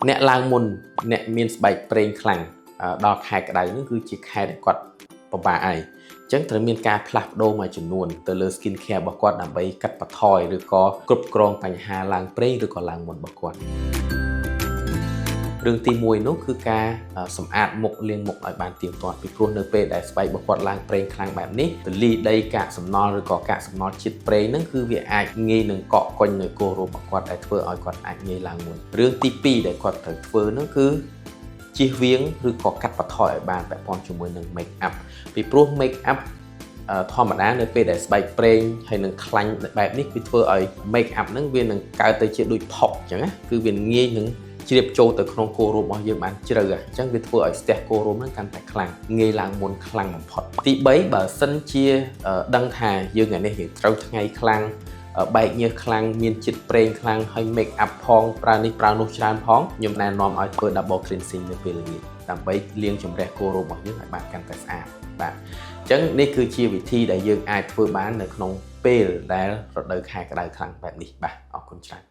អ្នកឡើងមុនអ្នកមានស្បែកប្រេងខ្លាំងដល់ខែក្តៅហ្នឹងគឺជាខែដែលគាត់ពិបាកហើយអញ្ចឹងត្រូវមានការផ្លាស់ប្ដូរមួយចំនួនទៅលើ skin care របស់គាត់ដើម្បីកាត់បន្ថយឬក៏គ្រប់គ្រងបញ្ហាឡើងប្រេងឬក៏ឡើងមុនរបស់គាត់រឿងទី1នោះគឺការសម្អាតមុខលាងមុខឲ្យបានទៀងទាត់ពីព្រោះនៅពេលដែលស្បែករបស់គាត់ឡើងប្រេងខ្លាំងបែបនេះទលីដីកាកសំណល់ឬក៏កាកសំណល់ជាតិប្រេងហ្នឹងគឺវាអាចងាយនឹងកកកុញនៅគល់រោមរបស់គាត់ដែលធ្វើឲ្យគាត់អាចងាយឡើងមុនរឿងទី2ដែលគាត់ត្រូវធ្វើនោះគឺជៀសវាងឬក៏កាត់បន្ថយឲ្យបានពាក់ព័ន្ធជាមួយនឹង make up ពីព្រោះ make up ធម្មតានៅពេលដែលស្បែកប្រេងហើយនឹងខ្លាញ់បែបនេះគឺធ្វើឲ្យ make up ហ្នឹងវានឹងកើតទៅជាដូចផុកអញ្ចឹងណាគឺវាងាយនឹងជ្រាបចូលទៅក្នុងគល់រោមរបស់យើងបានជ្រៅអញ្ចឹងវាធ្វើឲ្យស្ទះគល់រោមហ្នឹងកាន់តែខ្លាំងងាយឡើងមុនខ្លាំងបំផុតទី3បើសិនជាដឹងថាយើងថ្ងៃនេះយើងត្រូវថ្ងៃខ្លាំងបែកញើសខ្លាំងមានជាតិប្រេងខ្លាំងហើយ make up ផងប្រើនេះប្រើនោះច្រើនផងខ្ញុំណែនាំឲ្យធ្វើ double cleansing នៅពេលល្ងាចដើម្បីលាងជម្រះគល់រោមរបស់យើងឲ្យបានកាន់តែស្អាតបាទអញ្ចឹងនេះគឺជាវិធីដែលយើងអាចធ្វើបាននៅក្នុងពេលដែលរដូវខែក្តៅខ្លាំងបែបនេះបាទអរគុណច្រើន